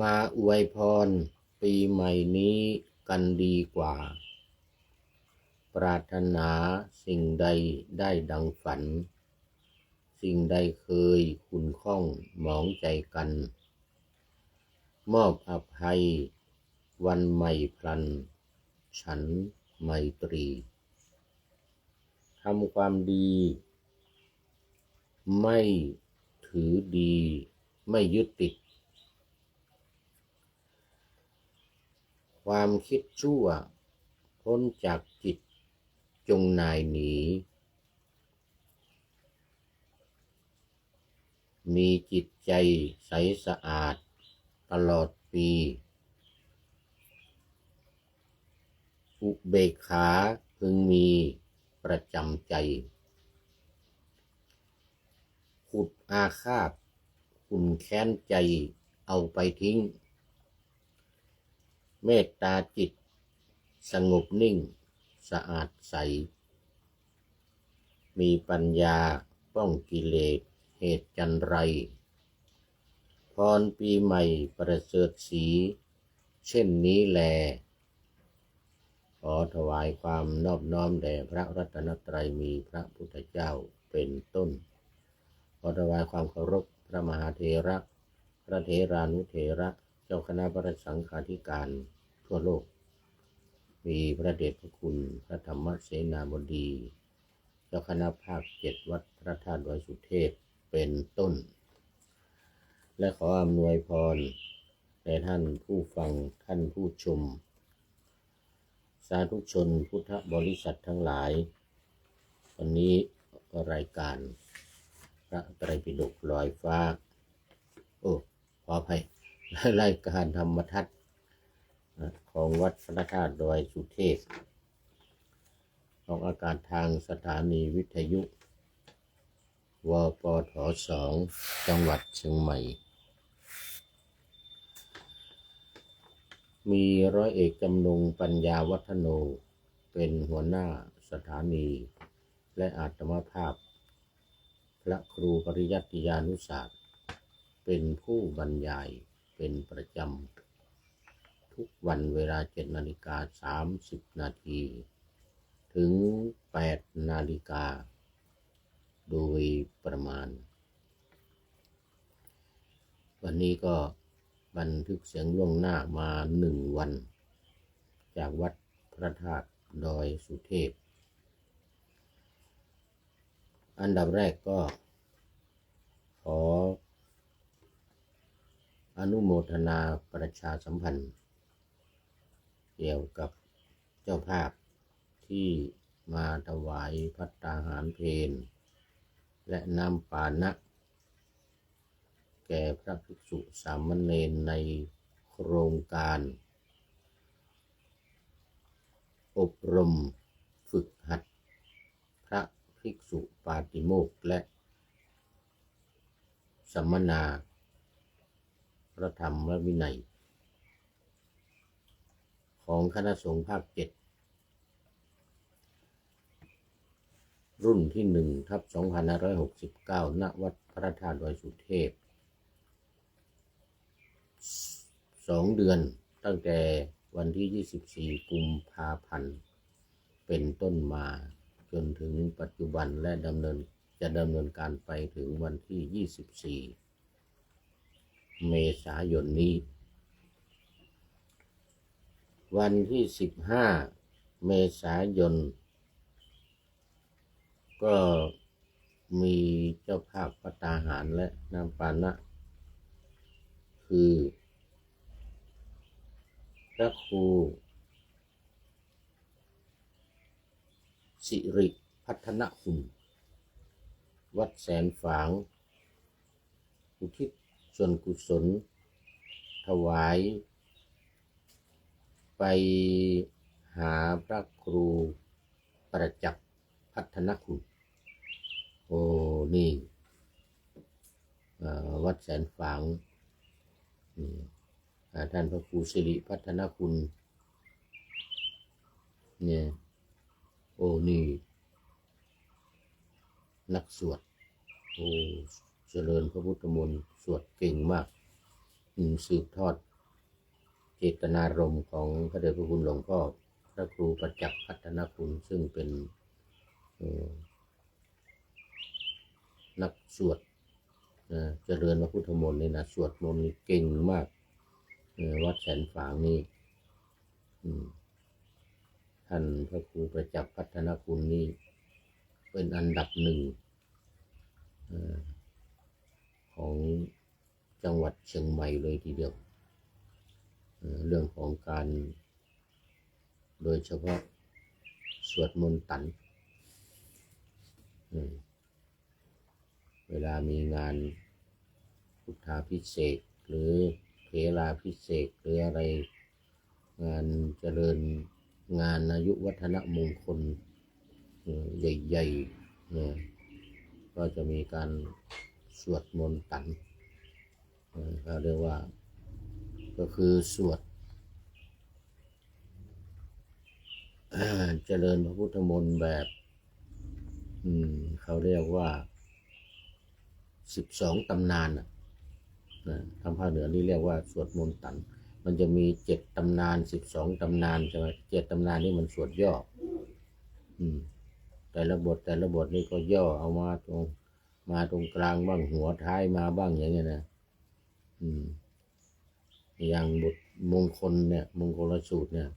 มาอวยพรปีใหม่นี้กันดีกว่าปรารถนาสิ่งใดได้ดังฝันสิ่งใดเคยขุ่นข้องหมองใจกันมอบอภัยวันใหม่พลันฉันไมตรีทำความดีไม่ถือดีไม่ยึดติดความคิดชั่วพ้นจากจิตจงนายหนีมีจิตใจใสสะอาดตลอดปีอุเบกขาพึงมีประจำใจขุดอาฆาตขุ่นแค้นใจเอาไปทิ้งเมตตาจิตสงบนิ่งสะอาดใสมีปัญญาป้องกิเลสเหตุจันไรพรปีใหม่ประเสริฐศรีเช่นนี้แลขอถวายความนอบน้อมแด่พระรัตนตรัยมีพระพุทธเจ้าเป็นต้นขอถวายความเคารพพระมหาเถระพระเถรานุเถระเจ้าคณะพระสังฆาธิการทั่วโลกมีพระเดชพระคุณพระธรรมเสนาบดีเจ้าคณะภาค7วัดพระธาตุดอยสุเทพเป็นต้นและขออำนวยพรแด่ท่านผู้ฟังท่านผู้ชมสาธุชนพุทธบริษัททั้งหลายวันนี้รายการพระไตรปิฎกลอยฟ้าขออภัยรายการธรรมทัศน์ของวัดพระธาตุดอยสุเทพออกอากาศทางสถานีวิทยุวปท2จังหวัดเชียงใหม่มีร้อยเอกจำนงปัญญาวัฒโนเป็นหัวหน้าสถานีและอาตมาภาพพระครูปริยัติยานุศาสตร์เป็นผู้บรรยายเป็นประจำทุกวันเวลา 7:30 นาทีถึง 8 นาฬิกาโดยประมาณวันนี้ก็บันทึกเสียงล่วงหน้ามา1 วันจากวัดพระธาตุดอยสุเทพอันดับแรกก็ขออนุโมทนาประชาสัมพันธ์เกี่ยวกับเจ้าภาพที่มาถวายภัตตาหารเพลและน้ำปานะแก่พระภิกษุสามเณรในโครงการอบรมฝึกหัดพระภิกษุปาติโมกข์และสัมมนาพระธรรมวินัยของคณะสงฆ์ภาค 7รุ่นที่ 1/2569 ณ วัดพระธาตุดอยสุเทพ2 เดือนตั้งแต่วันที่ 24 กุมภาพันธ์เป็นต้นมาจนถึงปัจจุบันและจะดำเนินการไปถึงวันที่ 24 เมษายนนี้วันที่ 15 เมษายนก็มีเจ้าภาพภัตตาหารและน้ำปานะคือพระครูสิริพัฒนคุณวัดแสนฝางอุทิศส่วนกุศลถวายไปหาพระครูประจักษ์พัฒนคุณนี่วัดแสนฝางท่านพระครูสิริพัฒนคุณเนี่ยนี่นักสวดเจริญพระพุทธมนต์สวดเก่งมากสืบทอด เจตนารมณ์ของพระเดชพระคุณหลวงพ่อพระครูประจักษ์พัฒนคุณซึ่งเป็นนักสวดเจริญพระพุทธมนต์นี่นะสวดมนต์เก่งมากวัดแสนฝางนี่ท่านพระครูประจักษ์พัฒนคุณนี่เป็นอันดับหนึ่งของจังหวัดเชียงใหม่เลยทีเดียวเรื่องของการโดยเฉพาะสวดมนต์ตันเวลามีงานพุทธาภิเษกหรือเถราภิเษกหรืออะไรงานเจริญงานอายุวัฒนมงคลใหญ่ๆก็จะมีการสวดมนต์ตันเขาเรียกว่าก็คือสวดเจริญพระพุทธมนต์แบบเขาเรียกว่า12 ตำนานทางภาคเหนือนี่เรียกว่าสวดมนต์ตันมันจะมี7 ตำนาน12 ตำนานใช่ไหม7 ตำนานนี่มันสวดย่อแต่ละบทนี่ก็ย่อเอามาตรงกลางบ้างหัวท้ายมาบ้างอย่างเงี้ยนะอย่างบทมงคลเนี่ยมงคลสูตรเนี่ย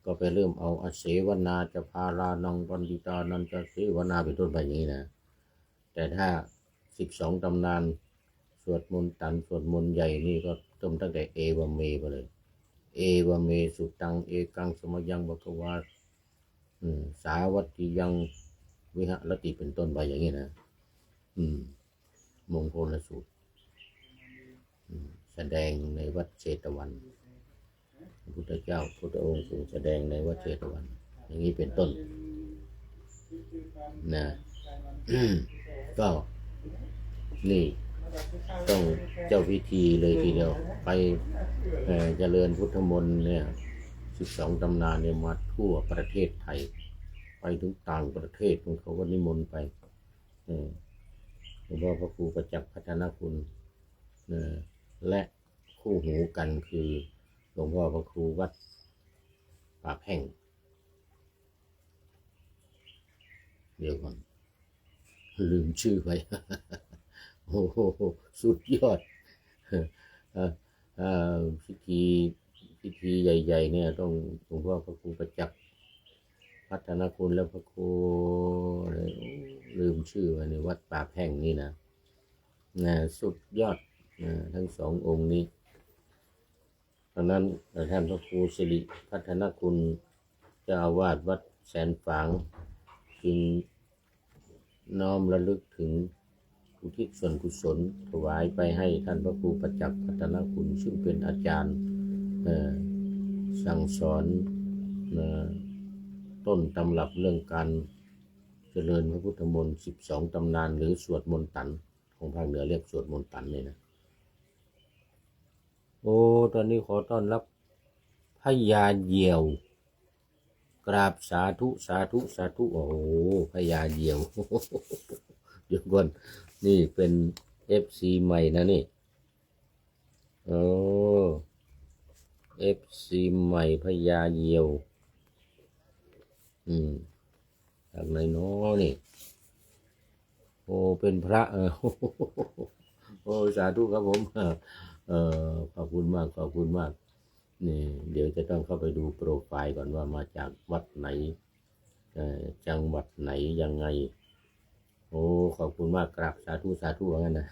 ก็ไปเริ่มเอาอเสวนาจะพารานังปันติตานันจะเสวนาเป็นต้นไปอย่างนี้นะแต่ถ้า12 ตำนานสวดมนต์ตันสวดมนต์ใหญ่นี่ก็เริ่มตั้งแต่เอวเมไปเลยเอวเมสุตังเอกังสมยังบกวาสาวัตติยังวิหรติเป็นต้นไปอย่างนี้นะมงคลสูตรแสดงในวัดเชตวันพระพุทธเจ้าพุทธองค์ทรงแสดงในวัดเชตวันอย่างนี้เป็นต้นนะก็นี่ต้องเจ้าพิธีเลยทีเดียวไปเจริญพุทธมนต์เนี่ย12 ตำนานเนี่ยมาทั่วประเทศไทยไปถึงต่างประเทศเขาก็นิมนต์ไปหลวงพ่อพระครูประจักษ์พัฒนคุณและคู่หูกันคือหลวงพ่อพระครูวัดปากแห่งเดี๋ยวก่อนลืมชื่อไป โอ้โหสุดยอดพิธีใหญ่ๆเนี่ยต้องหลวงพ่อพระครูประจักษ์พัฒนคุณแล้วพระครูลืมชื่อไปในวัดป่าแพ่งนี่นะสุดยอดทั้ง2 องค์นี้ตอนนั้นท่านพระครูสิริพัฒนคุณเจ้าอาวาสวัดแสนฝางจึงน้อมระลึกถึงอุทิศส่วนกุศลถวายไปให้ท่านพระครูประจักษ์พัฒนคุณซึ่งเป็นอาจารย์สั่งสอนต้นตำรับเรื่องการเจริญพระพุทธมนต์12 ตำนานหรือสวดมนต์ตันของภาคเหนือเรียกสวดมนต์ตันนี่นะโอ้ตอนนี้ขอต้อนรับพญาเหยี่ยวกราบสาธุสาธุสาธุโอ้โหพญาเหยี่ยวเดี๋ยวก่อนนี่เป็น FC ใหม่นะนี่โอ้ FC ใหม่พญาเหยี่ยวจากไหนน้อนี่โอ้เป็นพระโอ้สาธุครับผมขอบคุณมากขอบคุณมากนี่เดี๋ยวจะต้องเข้าไปดูโปรไฟล์ก่อนว่ามาจากวัดไหนจังหวัดไหนยังไงโอ้ขอบคุณมากครับสาธุสาธุว่างั้นนะ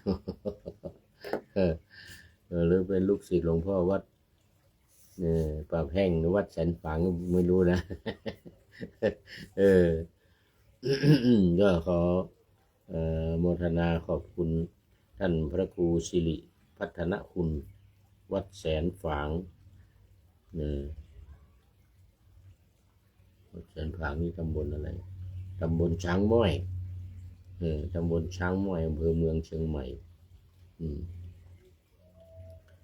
หรือเป็นลูกศิษย์หลวงพ่อวัดปากแห้งหรือวัดแสนฝางไม่รู้นะก็ขอโมทนาขอบคุณท่านพระครูสิริพัฒนคุณวัดแสนฝางวัดแสนฝางนี่ตำบลอะไรตำบลช้างม้อยตำบลช้างม้อยอำเภอเมืองเชียงใหม่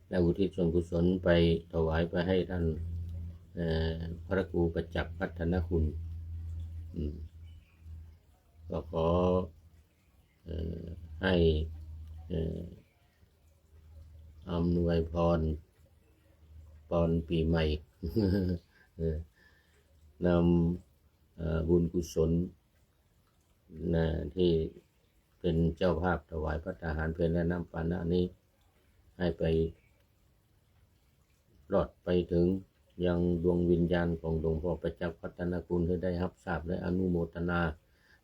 และอุทิศส่วนกุศลไปถวายไปให้ท่านพระครูประจักษ์พัฒนคุณก็ขอให้ อำนวยพร ปอนปีใหม่ นำบุญกุศลนะที่เป็นเจ้าภาพถวายพระทหารเพลและน้ำปานะนี้ให้ไปรอดไปถึงยังดวงวิญญาณของหลวงพ่อประจักษ์พัฒนคุณให้ได้รับทราบและอนุโมทนา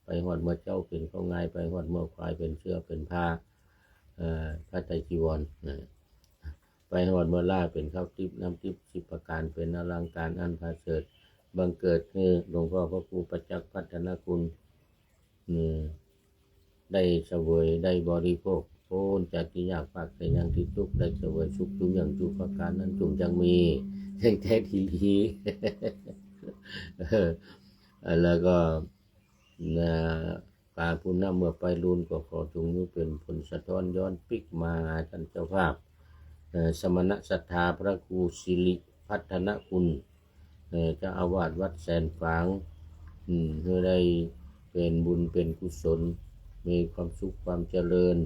ไปหอดเมื่อเจ้าเป็นข้าวงายไปหอดเมื่อควายเป็นเชื้อเป็นผ้าพระไตรจีวรไปหอดเมื่อล่าเป็นข้าวทิพย์น้ำทิพย์10 ประการเป็นอลังการอันพาเสริฐบังเกิดให้หลวงพ่อพระครูประจักษ์พัฒนคุณได้เสวยได้บริโภคโพ้นจากที่ยากปากแต่ยังที่ทุกข์ได้เสวยสุขจุอย่างจุประการนั้นจุจังมีแห่งแท้ทีลี แล้วก็การพูดนำเมื่อไปรุนก็ขอจงนี้เป็นผลสะท้อนย้อนปิกมาท่านเจ้าภาพสมณศรัทธาพระครูสิริพัฒนคุณเจ้าอาวาสวัดแสนฝางเพื่อได้เป็นบุญเป็นกุศลมีความสุขความเจริญ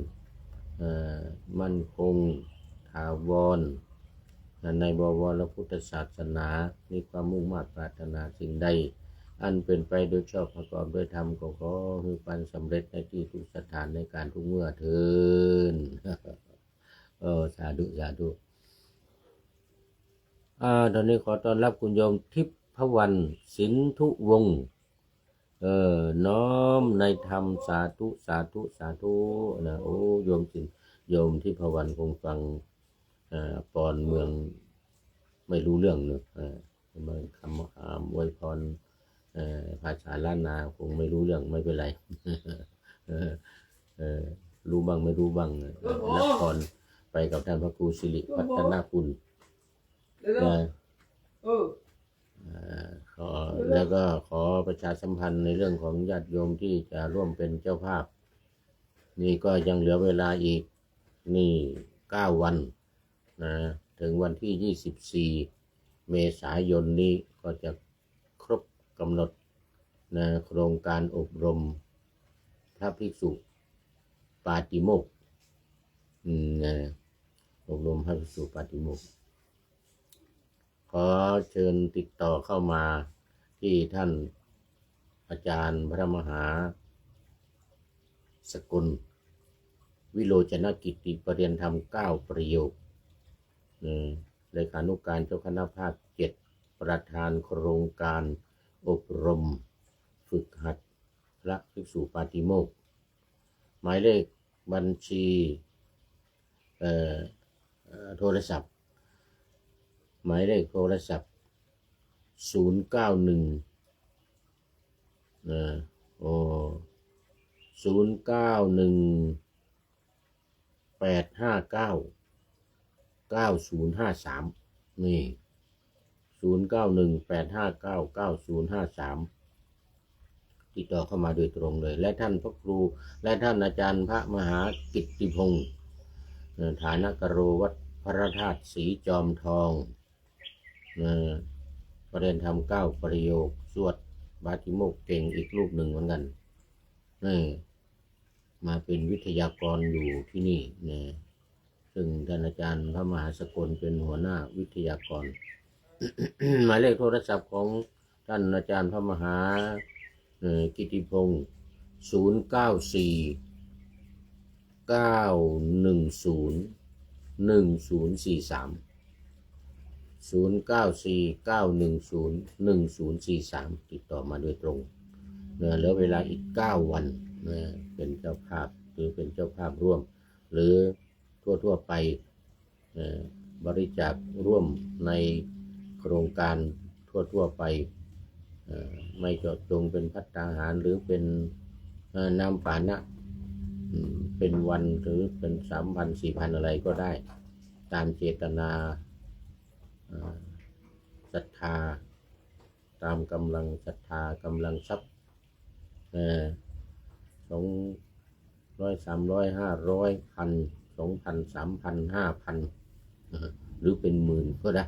มั่นคงถาวรในบวรพุทธศาสนามีความมุ่งมั่นปรารถนาสิ่งใดอันเป็นไปโดยชอบประกอบด้วยธรรมก็ขอให้ความสำเร็จในที่ทุกสถานในการทุกเมื่อเถิด สาธุสาธุตอนนี้ขอต้อนรับคุณโยมทิพวรรณสินธุวงศ์น้อมในธรรมสาธุสาธุสาธุนะโอ้โยมสินโยมทิพวรรณคงฟังปอนเมืองไม่รู้เรื่องเนอะบางคำอวยพรภาษาล้านนาคงไม่รู้เรื่องไม่เป็นไร รู้บ้างไม่รู้บ้างรับพรไปกับท่านพระครูสิริพัฒนคุณแล้วก็ขอประชาสัมพันธ์ในเรื่องของญาติโยมที่จะร่วมเป็นเจ้าภาพนี่ก็ยังเหลือเวลาอีกนี่9 วันนะถึงวันที่24 เมษายนนี้ก็จะครบกำหนดนะโครงการอบรมพระภิกษุปาติโมกข์อบรมพระภิกษุปาติโมกข์ขอเชิญติดต่อเข้ามาที่ท่านอาจารย์พระมหาสกุลวิโรจนกิติประเรียนธรรม9 ประโยคเลขานุการเจ้าคณะภาค7ประธานโครงการอบรมฝึกหัดพระภิกษุปาติโมกข์หมายเลขบัญชีโทรศัพท์หมายเลขโทรศัพท์091 859 9053นี่0918599053ติดต่อเข้ามาโดยตรงเลยและท่านพระครูและท่านอาจารย์พระมหากิตติพงศ์ฐานกโรวัดพระธาตุศรีจอมทองประเรียนธรรม9 ประโยคสวดปาติโมกข์เก่งอีกรูปหนึ่งเหมือนกันมาเป็นวิทยากรอยู่ที่นี่นะซึ่งท่านอาจารย์พระมหาสกลเป็นหัวหน้าวิทยากร หมายเลขโทรศัพท์ของท่านอาจารย์พระมหากิติพงศ์094 910 1043 094 910 1043ติดต่อมาโดยตรงเหลือเวลาอีก9 วันเป็นเจ้าภาพหรือเป็นเจ้าภาพร่วมหรือทั่วไปบริจาคร่วมในโครงการทั่วไปไม่เจาะจงเป็นภัตตาหารหรือเป็นน้ำปานะเป็นวันหรือเป็น 3,000 4,000 อะไรก็ได้ตามเจตนาศรัทธาตามกำลังศรัทธากำลังทรัพย์200 300 500 1,000 2,000 3,000 5,000หรือเป็นหมื่นก็ได้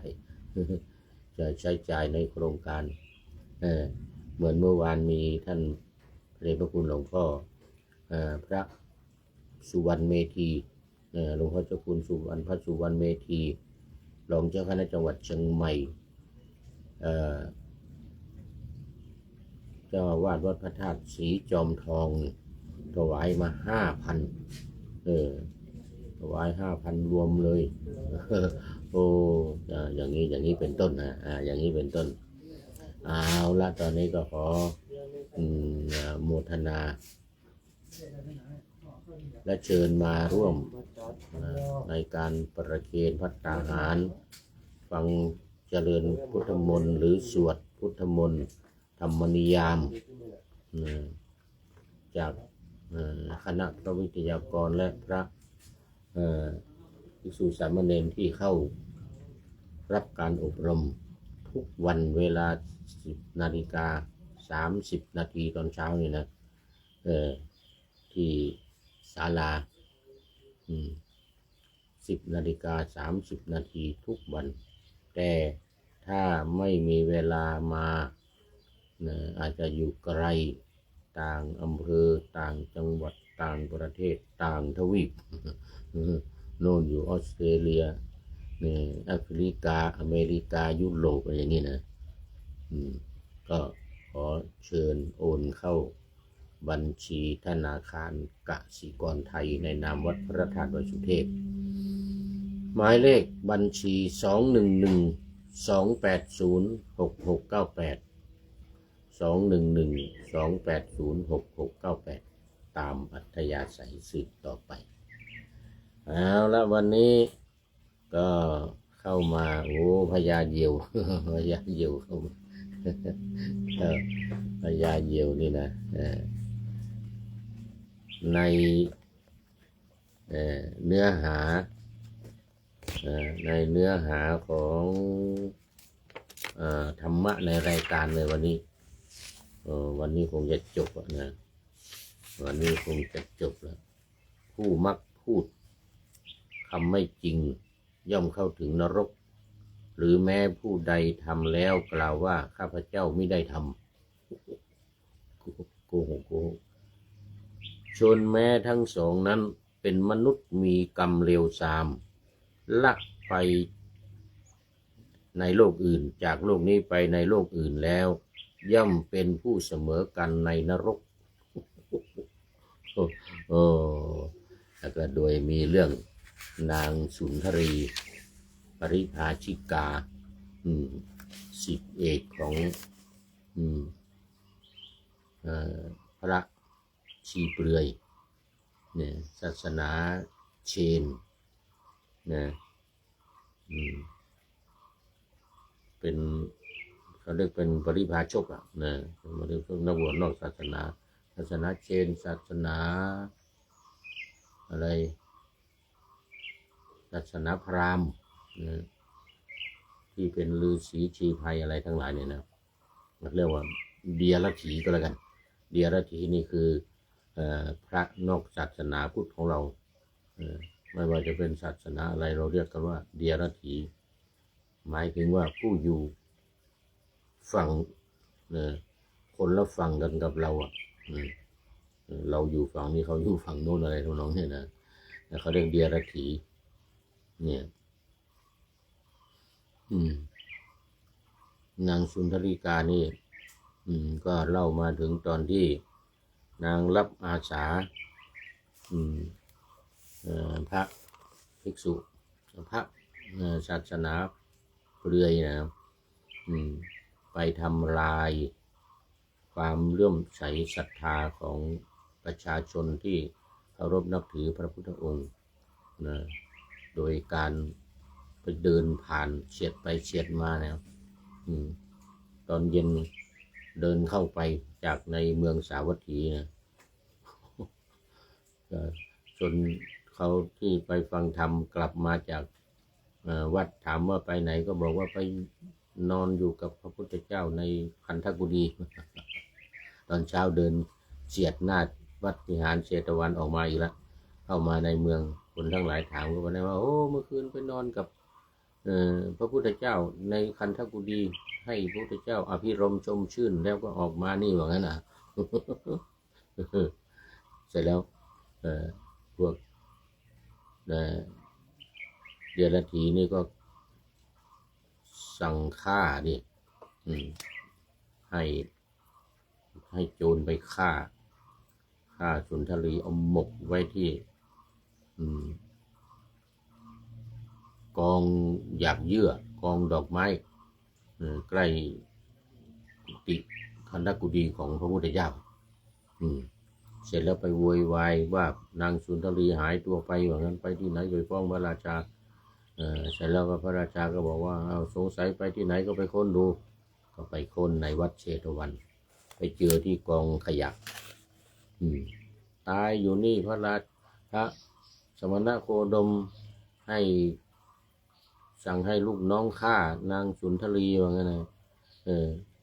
จะใช้จ่ายในโครงการเหมือนเมื่อวานมีท่านพระเดชพระคุณหลวงพ่อพระสุวรรณเมธีหลวงพ่อเจ้าคุณพระสุวรรณเมธี รองเจ้าคณะจังหวัดเชียงใหม่เจ้าอาวาสวัดพระธาตุศรีจอมทองถวายมา5,000ถวาย5,000รวมเลยโอ้อย่างนี้เป็นต้นนะอย่างนี้เป็นต้นเอาละตอนนี้ก็ขอโมทนาและเชิญมาร่วมในการประเคนภัตตาหารฟังเจริญพุทธมนต์หรือสวดพุทธมนต์ธรรมนิยามจากคณะพระวิทยากรและพระภิกษุสามเณรที่เข้ารับการอบรมทุกวันเวลา10:30 นาทีตอนเช้านี่นะที่ศาลา10:30 นาทีทุกวันแต่ถ้าไม่มีเวลามาอาจจะอยู่ไกลต่างอำเภอต่างจังหวัดต่างประเทศต่างทวีปโน่นอยู่ออสเตรเลียแอฟริกาอเมริกายุโรปอะไรอย่างนี้นะก็ขอเชิญโอนเข้าบัญชีธนาคารกสิกรไทยในนามวัดพระธาตุดอยสุเทพหมายเลขบัญชี211-280-6698 211-280-6698ตามอัธยาศัยสืบต่อไปเอาละวันนี้ก็เข้ามาพญาเหยี่ยวพญาเหยี่ยวเข้ามาพญาเหยี่ยวนี่นะในเนื้อหาของธรรมะในรายการเลยวันนี้คงจะจบนะวันนี้คงจะจบแล้วผู้มักพูดคำไม่จริงย่อมเข้าถึงนรกหรือแม้ผู้ใดทำแล้วกล่าวว่าข้าพเจ้าไม่ได้ทำโกหกชนแม้ทั้งสองนั้นเป็นมนุษย์มีกรรมเลวทรามลักไปในโลกอื่นจากโลกนี้ไปในโลกอื่นแล้วย่อมเป็นผู้เสมอกันในนรกแล้วก็โดยมีเรื่องนางสุนทรีปริภาชิกาศิษย์เอกของพระชีเปลือยเนี่ยศาสนาเชนนะเป็นเขาเรียกเป็นปริภาชกนะมาเรียกนักบวชนอกศาสนาเชนศาสนาอะไรศาสนาพราหมณ์นะที่เป็นฤาษีชีไพรอะไรทั้งหลายเนี่ยนะเรียกว่าเดียรถีก็แล้วกันเดียรถีนี่คือพระนอกศาสนาพุทธของเราไม่ว่าจะเป็นศาสนาอะไรเราเรียกกันว่าเดียรถีหมายถึงว่าผู้อยู่ฝั่งคนละฝั่งกันกับเราเราอยู่ฝั่งนี้เขาอยู่ฝั่งโน้นอะไรทำนองนี้นะเขาเรียกเดียรถีเนี่ยนางสุนทรีกานี่ก็เล่ามาถึงตอนที่นางรับอาสาพระภิกษุพระศาสนาเปลือยนะไปทำลายความเลื่อมใสศรัทธาของประชาชนที่เคารพนับถือพระพุทธองค์นะโดยการไปเดินผ่านเฉียดไปเฉียดมานะตอนเย็นเดินเข้าไปจากในเมืองสาวัตถีนะจนเขาที่ไปฟังธรรมกลับมาจากวัดถามว่าไปไหนก็บอกว่าไปนอนอยู่กับพระพุทธเจ้าในคันธกุฎีตอนเช้าเดินเฉียดหน้าวัดวิหารเชตวันออกมาอีกแล้วเข้ามาในเมืองคนทั้งหลายถามกันว่าโอ้เมื่อคืนไปนอนกับพระพุทธเจ้าในคันธกุฎีให้พระพุทธเจ้าอภิรมย์ชมชื่นแล้วก็ออกมานี่ว่างั้นนะ เสร็จแล้วพวกเดรัจฉีนี่ก็ สั่งฆ่าดิให้โจรไปฆ่าสุนทรีเอาหมกไว้ที่กองหยาบเยื่อกองดอกไม้ใกล้กุฏิคันธกุฎีของพระพุทธเจ้าเสร็จแล้วไปโวยวายว่านางสุนทรีหายตัวไปว่างั้นไปที่ไหนไปฟ้องพระราชาเสร็จแล้วก็พระราชาก็บอกว่าเอาสงสัยไปที่ไหนก็ไปค้นดูก็ไปค้นในวัดเชตวันไปเจอที่กองขยะตายอยู่นี่พระสมณโคดมให้สั่งให้ลูกน้องฆ่านางสุนทรีว่างั้นนะ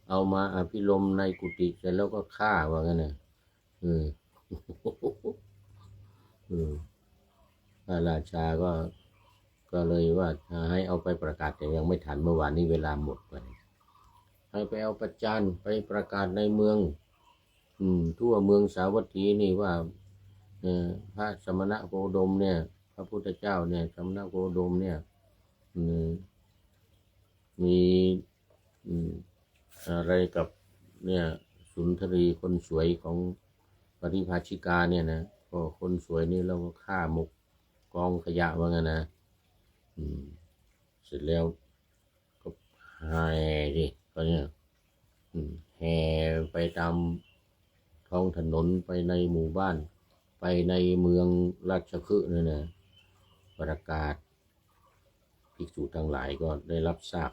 เอามาอภิรมย์ในกุฏิเสร็จแล้วก็ฆ่าว่างั้นนะพระราชาก็เลยว่าให้เอาไปประกาศแต่ยังไม่ทันเมื่อวานนี้เวลาหมดไปให้ไปเอาประจานไปประกาศในเมืองทั่วเมืองสาวัตถีนี่ว่าพระสมณโคดมเนี่ยพระพุทธเจ้าเนี่ยสมณโคดมเนี่ยมีอะไรกับเนี่ยสุนทรีคนสวยของปริภาชิกาเนี่ยนะก็คนสวยนี่เราก็ฆ่าหมกกองขยะว่างั้นนะเสร็จแล้วก็แห่ดิก็เนี่ยแห่ไปตามท้องถนนไปในหมู่บ้านไปในเมืองราชคฤห์เนี่ยนะประกาศภิกษุทั้งหลายก็ได้รับทราบ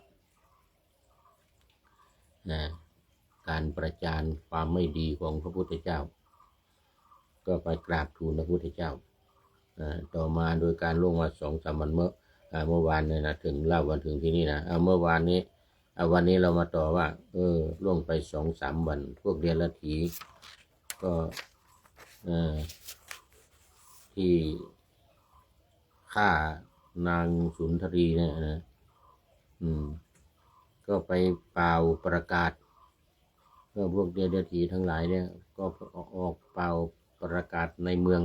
นะการประจานความไม่ดีของพระพุทธเจ้าก็ไปกราบทูลพระพุทธเจ้าต่อมาโดยการล่วงมา2-3 วันเมื่อวานเนี่ยนะถึงเล่าวันถึงที่นี่นะเมื่อวานนี้วันนี้เรามาต่อว่าล่วงไป2-3 วันพวกเดียรถีก็ที่ฆ่านางสุนทรีเนี่ยนะก็ไปเป่าประกาศก็พวกเดรัจฉีทั้งหลายเนี่ยก็ออกเป่าประกาศในเมือง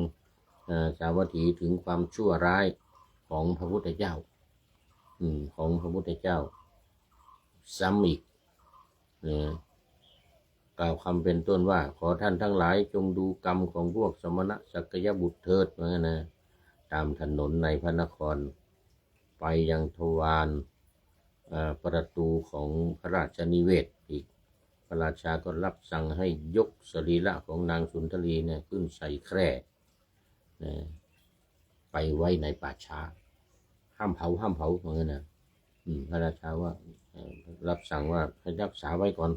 สาวัตถีถึงความชั่วร้ายของพระพุทธเจ้าของพระพุทธเจ้าซ้ำอีกกล่าวคำเป็นต้นว่าขอท่านทั้งหลายจงดูกรรมของพวกสมณะสักยบุตรเถิดว่างั้นนะตามถนนในพระนครไปยังทวารประตูของพระราชนิเวศอีกพระราชาก็รับสั่งให้ยกสรีระของนางสุนทรีเนี่ยขึ้นใส่แคร่ไปไว้ในป่าช้าห้ามเผาเหมือนกันนะพระราชาว่ารับสั่งว่าให้รักษาไว้ก่อน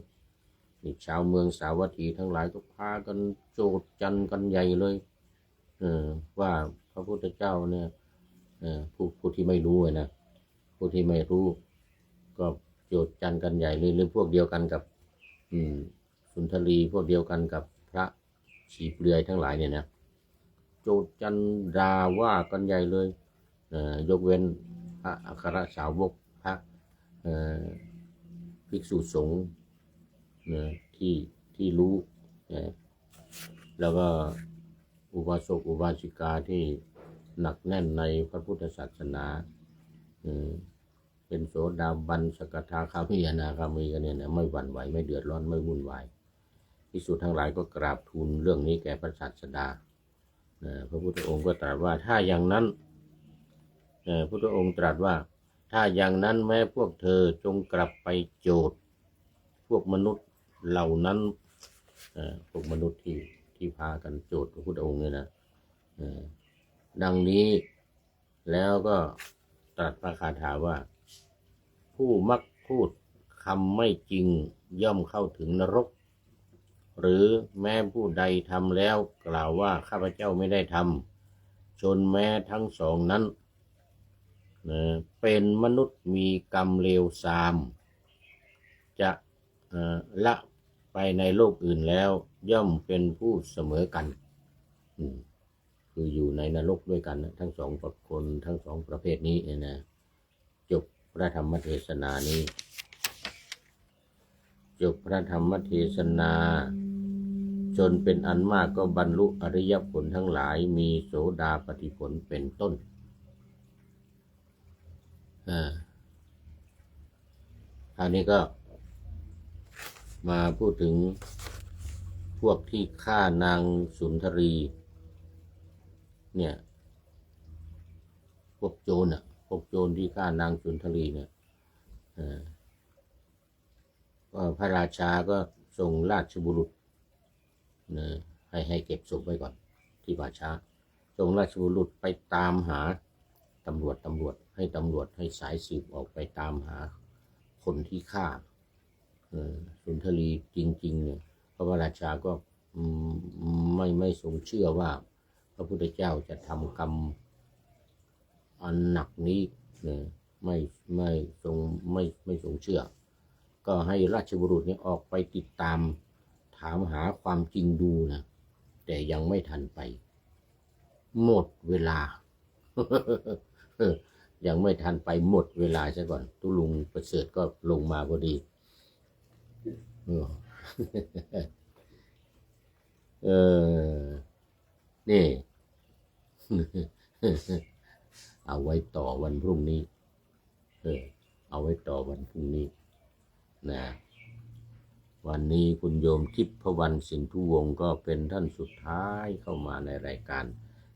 นี่ชาวเมืองสาวัตถีทั้งหลายก็พากันโจษจันกันใหญ่เลยว่าพระพุทธเจ้าเนี่ยผู้ที่ไม่รู้นะผู้ที่ไม่รู้ก็โจษจันกันใหญ่เลยหรือพวกเดียวกันกับสุนทรีพวกเดียวกันกับพระชีเปลือยทั้งหลายเนี่ยนะโจษจันด่าว่ากันใหญ่เลยยกเว้นพระอัครสาวกพระภิกษุสงฆ์ที่รู้แล้วก็อุบาสกอุบาสิกาที่หนักแน่นในพระพุทธศาสนาเป็นโสดาบันสกทาคามีอนาคามีกันเนี่ยนะไม่หวั่นไหวไม่เดือดร้อนไม่วุ่นวายภิกษุทั้งหลายก็กราบทูลเรื่องนี้แก่พระศาสดาพระพุทธองค์ก็ตรัสว่าถ้าอย่างนั้นพระพุทธองค์ตรัสว่าถ้าอย่างนั้นแม้พวกเธอจงกลับไปโจทย์พวกมนุษย์เหล่านั้นพวกมนุษย์ที่พากันโจทย์พระพุทธองค์เนี่ยนะดังนี้แล้วก็ตรัสพระคาถาว่าผู้มักพูดคำไม่จริงย่อมเข้าถึงนรกหรือแม้ผู้ใดทำแล้วกล่าวว่าข้าพเจ้าไม่ได้ทำจนแม้ทั้งสองนั้นเป็นมนุษย์มีกรรมเลวทรามจะละไปในโลกอื่นแล้วย่อมเป็นผู้เสมอกันคืออยู่ในนรกด้วยกันทั้งสองคนทั้งสองประเภทนี้นะจบพระธรรมเทศนานี้จบพระธรรมเทศนาจนเป็นอันมากก็บรรลุอริยผลทั้งหลายมีโสดาปัตติผลเป็นต้น คราวนี้ก็มาพูดถึงพวกที่ฆ่านางสุนทรีเนี่ยพวกโจรพวกโจรที่ฆ่านางสุนทรีเนี่ยก็พระราชาก็ส่งราชบุรุษให้เก็บศพไว้ก่อนที่ป่าช้าส่งราชบุรุษไปตามหาตำรวจให้สายสืบออกไปตามหาคนที่ฆ่าสุนทรีจริงๆเนี่ยพระราชาก็ไม่ทรงเชื่อว่าพระพุทธเจ้าจะทำกรรมอันหนักนี้ไม่ทรงเชื่อก็ให้ราชบุรุษนี้ออกไปติดตามถามหาความจริงดูนะแต่ยังไม่ทันไปหมดเวลา ยังไม่ทันไปหมดเวลาซะก่อนตุลุงประเสริฐก็ลงมาพอดีนี่ เอาไว้ต่อวันพรุ่งนี้เอาไว้ต่อวันพรุ่งนี้นะวันนี้คุณโยมทิพวรรณสินธุวงศ์ก็เป็นท่านสุดท้ายเข้ามาในรายการ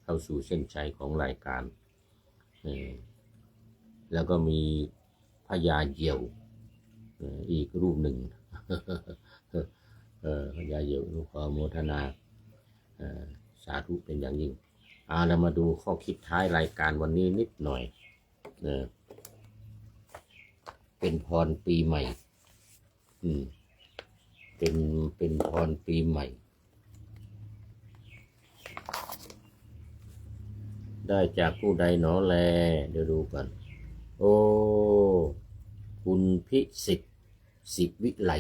เข้าสู่เส้นชัยของรายการแล้วก็มีพญาเหยี่ยวอีกรูปหนึ่งพญาเหยี่ยวขอโมทนาสาธุเป็นอย่างยิ่งเรามาดูข้อคิดท้ายรายการวันนี้นิดหน่อยเป็นพรปีใหม่เป็นพรปีใหม่ได้จากผู้ใดหนอแลเดี๋ยวดูกันโอ้คุณพิสิทธิ์ศิวิไล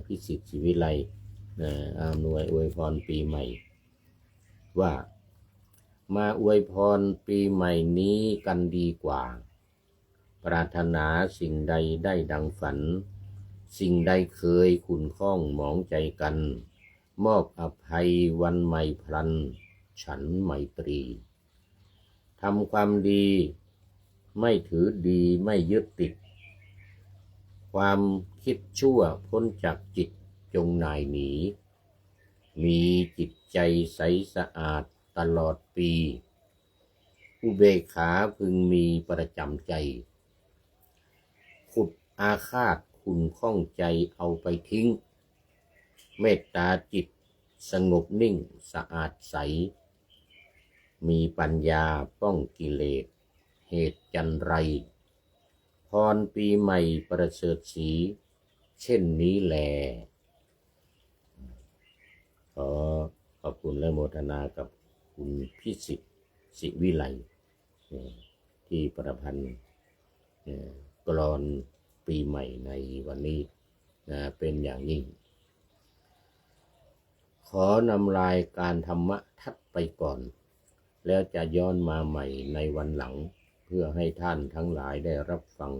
พิสิทธิ์ศิวิไลหน่วยอวยพรปีใหม่ว่ามาอวยพรปีใหม่นี้กันดีกว่าปรารถนาสิ่งใดได้ดังฝันสิ่งใดเคยขุ่นข้องหมองใจกันมอบอภัยวันใหม่พลันฉันไมตรีทำความดีไม่ถือดีไม่ยึดติดความคิดชั่วพ้นจากจิตจงนายหนีมีจิตใจใสสะอาดตลอดปีอุเบกขาพึงมีประจำใจขุดอาฆาตขุ่นข้องใจเอาไปทิ้งเมตตาจิตสงบนิ่งสะอาดใสมีปัญญาป้องกิเลสเหตุจันไรพรปีใหม่ประเสริฐสีเช่นนี้แลขอบคุณและโมทนากับคุณพิสิทธิ์ศิวิไลที่ประพันธ์กลอนปีใหม่ในวันนี้เป็นอย่างยิ่งขอนำรายการธรรมะทัดไปก่อนแล้วจะย้อนมาใหม่ในวันหลังเพื่อให้ท่านทั้งหลายได้รับฟัง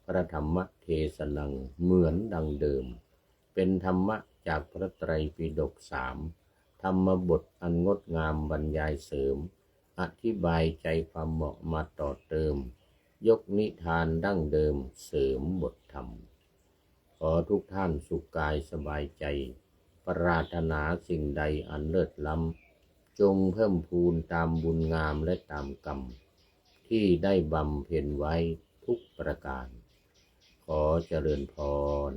พระธรรมเทศนังเหมือนดังเดิมเป็นธรรมะจากพระไตรปิฎก3ธรรมบทอันงดงามบรรยายเสริมอธิบายใจความเหมาะมาต่อเติมยกนิทานดั้งเดิมเสริมบทธรรมขอทุกท่านสุขกายสบายใจปรารถนาสิ่งใดอันเลิศล้ำจงเพิ่มพูนตามบุญงามและตามกรรมที่ได้บำเพ็ญไว้ทุกประการขอเจริญพร